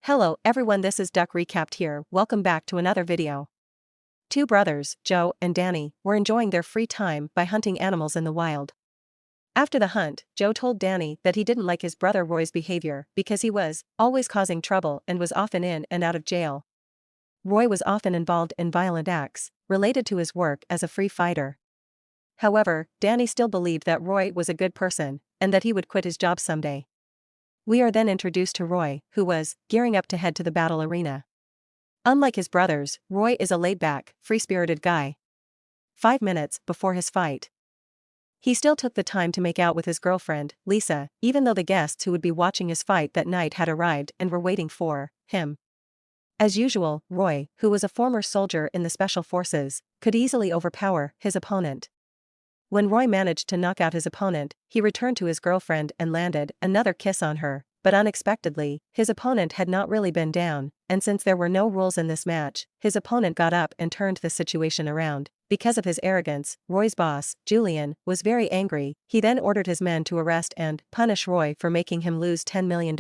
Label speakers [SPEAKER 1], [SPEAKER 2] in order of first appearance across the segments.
[SPEAKER 1] Hello everyone, this is Duck Recapped here. Welcome back to another video. Two brothers, Joe and Danny, were enjoying their free time by hunting animals in the wild. After the hunt, Joe told Danny that he didn't like his brother Roy's behavior because he was always causing trouble and was often in and out of jail. Roy was often involved in violent acts related to his work as a free fighter. However, Danny still believed that Roy was a good person and that he would quit his job someday. We are then introduced to Roy, who was gearing up to head to the battle arena. Unlike his brothers, Roy is a laid-back, free-spirited guy. 5 minutes before his fight, he still took the time to make out with his girlfriend, Lisa, even though the guests who would be watching his fight that night had arrived and were waiting for him. As usual, Roy, who was a former soldier in the Special Forces, could easily overpower his opponent. When Roy managed to knock out his opponent, he returned to his girlfriend and landed another kiss on her, but unexpectedly, his opponent had not really been down, and since there were no rules in this match, his opponent got up and turned the situation around. Because of his arrogance, Roy's boss, Julian, was very angry. He then ordered his men to arrest and punish Roy for making him lose $10 million.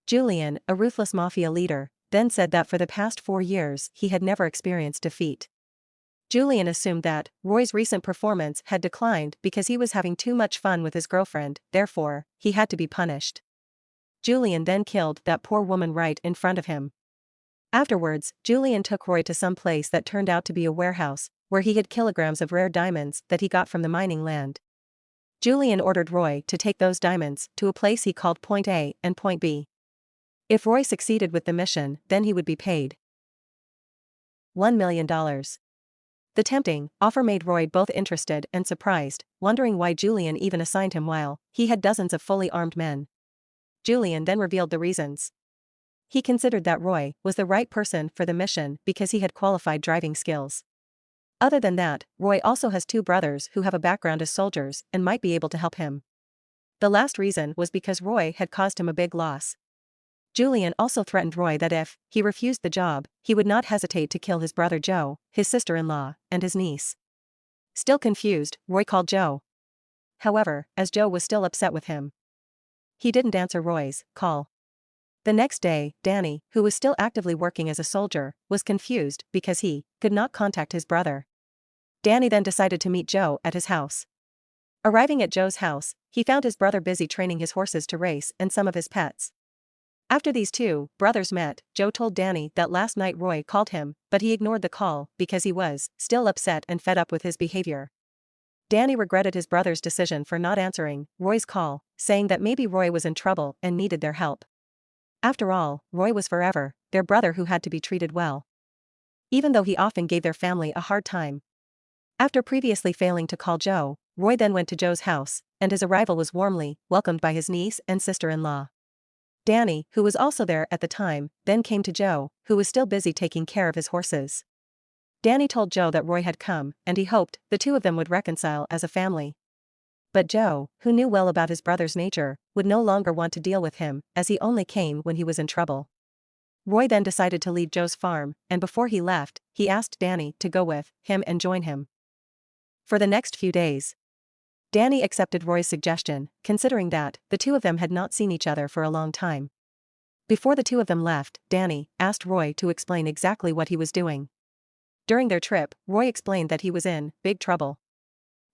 [SPEAKER 1] Julian, a ruthless mafia leader, then said that for the past 4 years he had never experienced defeat. Julian assumed that Roy's recent performance had declined because he was having too much fun with his girlfriend, therefore, he had to be punished. Julian then killed that poor woman right in front of him. Afterwards, Julian took Roy to some place that turned out to be a warehouse, where he hid kilograms of rare diamonds that he got from the mining land. Julian ordered Roy to take those diamonds to a place he called Point A and Point B. If Roy succeeded with the mission, then he would be paid $1 million. The tempting offer made Roy both interested and surprised, wondering why Julian even assigned him while he had dozens of fully armed men. Julian then revealed the reasons. He considered that Roy was the right person for the mission because he had qualified driving skills. Other than that, Roy also has 2 brothers who have a background as soldiers and might be able to help him. The last reason was because Roy had caused him a big loss. Julian also threatened Roy that if he refused the job, he would not hesitate to kill his brother Joe, his sister-in-law, and his niece. Still confused, Roy called Joe. However, as Joe was still upset with him, he didn't answer Roy's call. The next day, Danny, who was still actively working as a soldier, was confused because he could not contact his brother. Danny then decided to meet Joe at his house. Arriving at Joe's house, he found his brother busy training his horses to race and some of his pets. After these 2 brothers met, Joe told Danny that last night Roy called him, but he ignored the call because he was still upset and fed up with his behavior. Danny regretted his brother's decision for not answering Roy's call, saying that maybe Roy was in trouble and needed their help. After all, Roy was forever their brother who had to be treated well, even though he often gave their family a hard time. After previously failing to call Joe, Roy then went to Joe's house, and his arrival was warmly welcomed by his niece and sister-in-law. Danny, who was also there at the time, then came to Joe, who was still busy taking care of his horses. Danny told Joe that Roy had come, and he hoped the 2 of them would reconcile as a family. But Joe, who knew well about his brother's nature, would no longer want to deal with him, as he only came when he was in trouble. Roy then decided to leave Joe's farm, and before he left, he asked Danny to go with him and join him. For the next few days, Danny accepted Roy's suggestion, considering that the 2 of them had not seen each other for a long time. Before the 2 of them left, Danny asked Roy to explain exactly what he was doing. During their trip, Roy explained that he was in big trouble.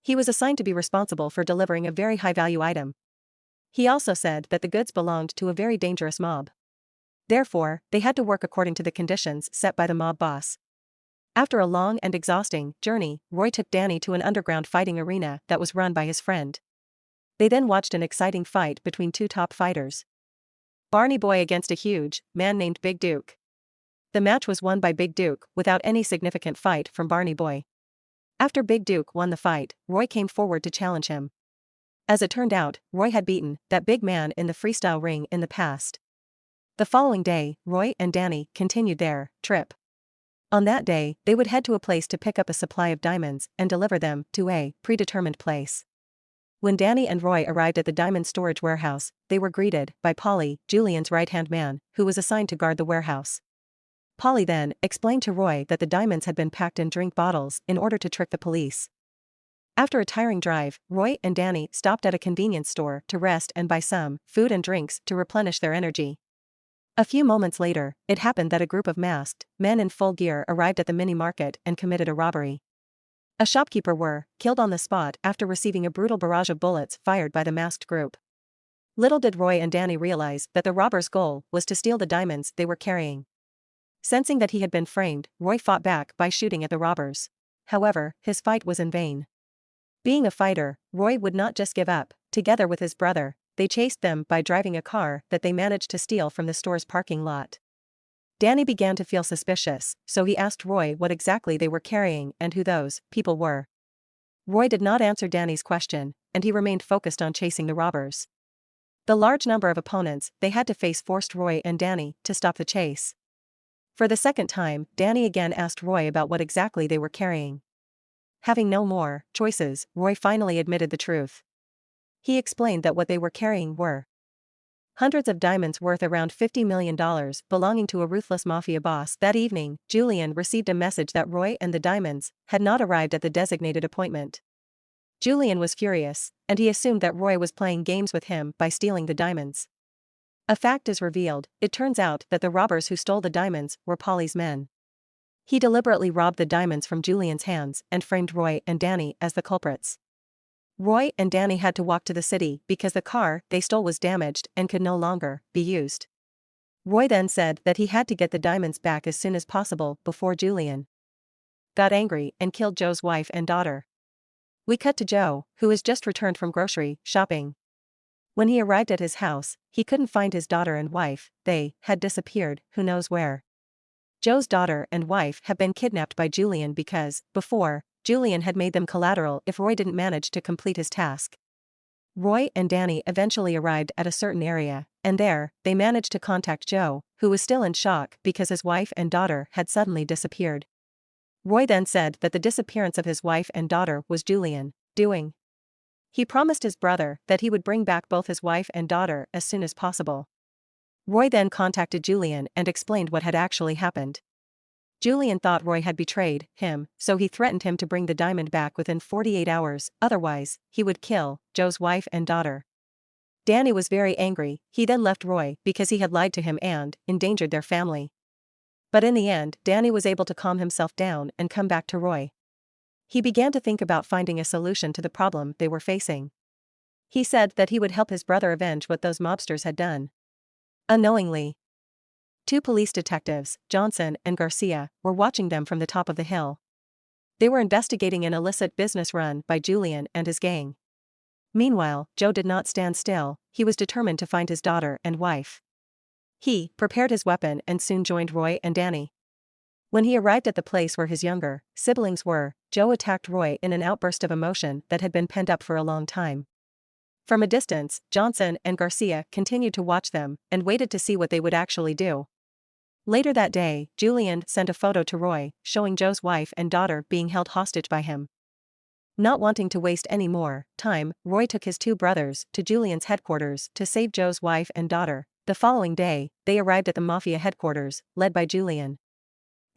[SPEAKER 1] He was assigned to be responsible for delivering a very high-value item. He also said that the goods belonged to a very dangerous mob. Therefore, they had to work according to the conditions set by the mob boss. After a long and exhausting journey, Roy took Danny to an underground fighting arena that was run by his friend. They then watched an exciting fight between 2 top fighters. Barney Boy against a huge man named Big Duke. The match was won by Big Duke without any significant fight from Barney Boy. After Big Duke won the fight, Roy came forward to challenge him. As it turned out, Roy had beaten that big man in the freestyle ring in the past. The following day, Roy and Danny continued their trip. On that day, they would head to a place to pick up a supply of diamonds and deliver them to a predetermined place. When Danny and Roy arrived at the diamond storage warehouse, they were greeted by Polly, Julian's right-hand man, who was assigned to guard the warehouse. Polly then explained to Roy that the diamonds had been packed in drink bottles in order to trick the police. After a tiring drive, Roy and Danny stopped at a convenience store to rest and buy some food and drinks to replenish their energy. A few moments later, it happened that a group of masked men in full gear arrived at the mini-market and committed a robbery. A shopkeeper were killed on the spot after receiving a brutal barrage of bullets fired by the masked group. Little did Roy and Danny realize that the robbers' goal was to steal the diamonds they were carrying. Sensing that he had been framed, Roy fought back by shooting at the robbers. However, his fight was in vain. Being a fighter, Roy would not just give up. Together with his brother, they chased them by driving a car that they managed to steal from the store's parking lot. Danny began to feel suspicious, so he asked Roy what exactly they were carrying and who those people were. Roy did not answer Danny's question, and he remained focused on chasing the robbers. The large number of opponents they had to face forced Roy and Danny to stop the chase. For the second time, Danny again asked Roy about what exactly they were carrying. Having no more choices, Roy finally admitted the truth. He explained that what they were carrying were hundreds of diamonds worth around $50 million belonging to a ruthless mafia boss. That evening, Julian received a message that Roy and the diamonds had not arrived at the designated appointment. Julian was furious, and he assumed that Roy was playing games with him by stealing the diamonds. A fact is revealed. It turns out that the robbers who stole the diamonds were Polly's men. He deliberately robbed the diamonds from Julian's hands and framed Roy and Danny as the culprits. Roy and Danny had to walk to the city because the car they stole was damaged and could no longer be used. Roy then said that he had to get the diamonds back as soon as possible before Julian got angry and killed Joe's wife and daughter. We cut to Joe, who has just returned from grocery shopping. When he arrived at his house, he couldn't find his daughter and wife. They had disappeared, who knows where. Joe's daughter and wife have been kidnapped by Julian because, before, Julian had made them collateral if Roy didn't manage to complete his task. Roy and Danny eventually arrived at a certain area, and there, they managed to contact Joe, who was still in shock because his wife and daughter had suddenly disappeared. Roy then said that the disappearance of his wife and daughter was Julian doing. He promised his brother that he would bring back both his wife and daughter as soon as possible. Roy then contacted Julian and explained what had actually happened. Julian thought Roy had betrayed him, so he threatened him to bring the diamond back within 48 hours, otherwise, he would kill Joe's wife and daughter. Danny was very angry. He then left Roy because he had lied to him and endangered their family. But in the end, Danny was able to calm himself down and come back to Roy. He began to think about finding a solution to the problem they were facing. He said that he would help his brother avenge what those mobsters had done. Unknowingly, two police detectives, Johnson and Garcia, were watching them from the top of the hill. They were investigating an illicit business run by Julian and his gang. Meanwhile, Joe did not stand still. He was determined to find his daughter and wife. He prepared his weapon and soon joined Roy and Danny. When he arrived at the place where his younger siblings were, Joe attacked Roy in an outburst of emotion that had been pent up for a long time. From a distance, Johnson and Garcia continued to watch them and waited to see what they would actually do. Later that day, Julian sent a photo to Roy, showing Joe's wife and daughter being held hostage by him. Not wanting to waste any more time, Roy took his two brothers to Julian's headquarters to save Joe's wife and daughter. The following day, they arrived at the mafia headquarters, led by Julian.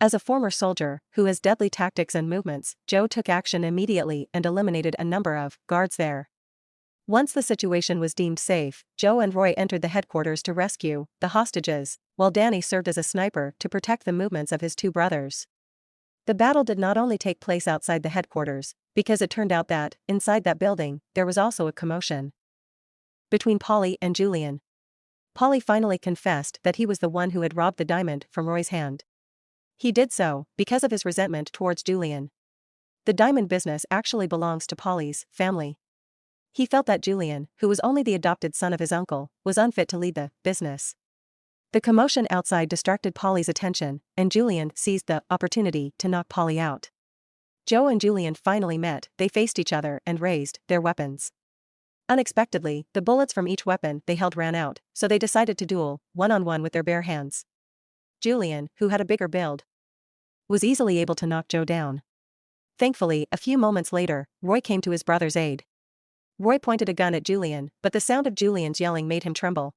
[SPEAKER 1] As a former soldier who has deadly tactics and movements, Joe took action immediately and eliminated a number of guards there. Once the situation was deemed safe, Joe and Roy entered the headquarters to rescue the hostages, while Danny served as a sniper to protect the movements of his two brothers. The battle did not only take place outside the headquarters, because it turned out that, inside that building, there was also a commotion between Polly and Julian. Polly finally confessed that he was the one who had robbed the diamond from Roy's hand. He did so because of his resentment towards Julian. The diamond business actually belongs to Polly's family. He felt that Julian, who was only the adopted son of his uncle, was unfit to lead the business. The commotion outside distracted Polly's attention, and Julian seized the opportunity to knock Polly out. Joe and Julian finally met. They faced each other and raised their weapons. Unexpectedly, the bullets from each weapon they held ran out, so they decided to duel, one-on-one with their bare hands. Julian, who had a bigger build, was easily able to knock Joe down. Thankfully, a few moments later, Roy came to his brother's aid. Roy pointed a gun at Julian, but the sound of Julian's yelling made him tremble.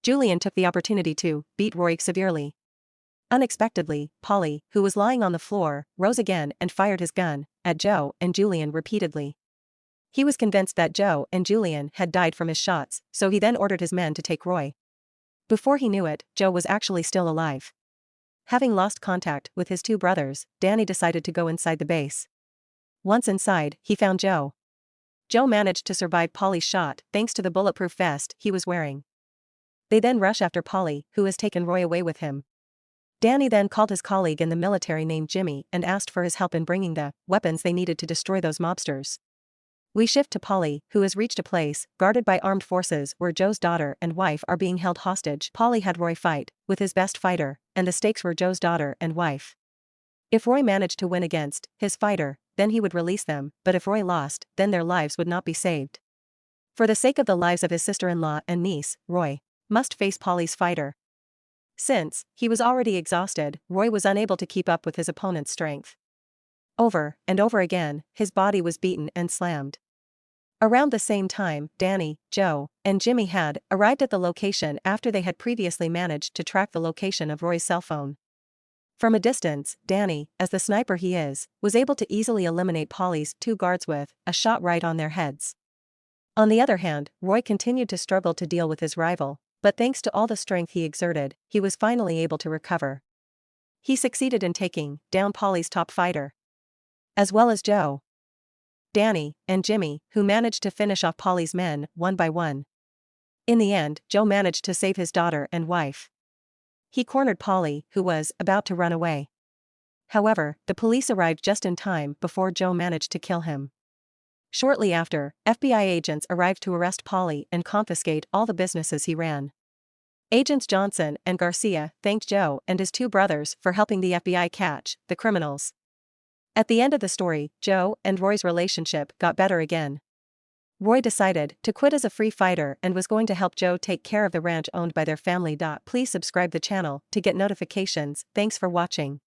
[SPEAKER 1] Julian took the opportunity to beat Roy severely. Unexpectedly, Polly, who was lying on the floor, rose again and fired his gun at Joe and Julian repeatedly. He was convinced that Joe and Julian had died from his shots, so he then ordered his men to take Roy Before he knew it, Joe was actually still alive. Having lost contact with his two brothers, Danny decided to go inside the base. Once inside, he found Joe. Joe managed to survive Polly's shot thanks to the bulletproof vest he was wearing. They then rush after Polly, who has taken Roy away with him. Danny then called his colleague in the military named Jimmy and asked for his help in bringing the weapons they needed to destroy those mobsters. We shift to Polly, who has reached a place guarded by armed forces where Joe's daughter and wife are being held hostage. Polly had Roy fight with his best fighter, and the stakes were Joe's daughter and wife. If Roy managed to win against his fighter, then he would release them, but if Roy lost, then their lives would not be saved. For the sake of the lives of his sister-in-law and niece, Roy must face Polly's fighter. Since he was already exhausted, Roy was unable to keep up with his opponent's strength. Over and over again, his body was beaten and slammed. Around the same time, Danny, Joe, and Jimmy had arrived at the location after they had previously managed to track the location of Roy's cell phone. From a distance, Danny, as the sniper he is, was able to easily eliminate Polly's two guards with a shot right on their heads. On the other hand, Roy continued to struggle to deal with his rival, but thanks to all the strength he exerted, he was finally able to recover. He succeeded in taking down Polly's top fighter, as well as Joe, Danny, and Jimmy, who managed to finish off Polly's men one by one. In the end, Joe managed to save his daughter and wife. He cornered Polly, who was about to run away. However, the police arrived just in time before Joe managed to kill him. Shortly after, FBI agents arrived to arrest Polly and confiscate all the businesses he ran. Agents Johnson and Garcia thanked Joe and his two brothers for helping the FBI catch the criminals. At the end of the story, Joe and Roy's relationship got better again. Roy decided to quit as a free fighter and was going to help Joe take care of the ranch owned by their family. Please subscribe the channel to get notifications. Thanks for watching.